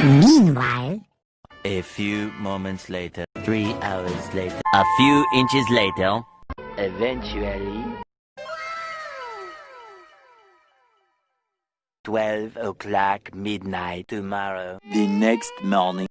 Meanwhile, A few moments later, 3 hours later, a few inches later, eventually, 12 o'clock midnight tomorrow, the next morning.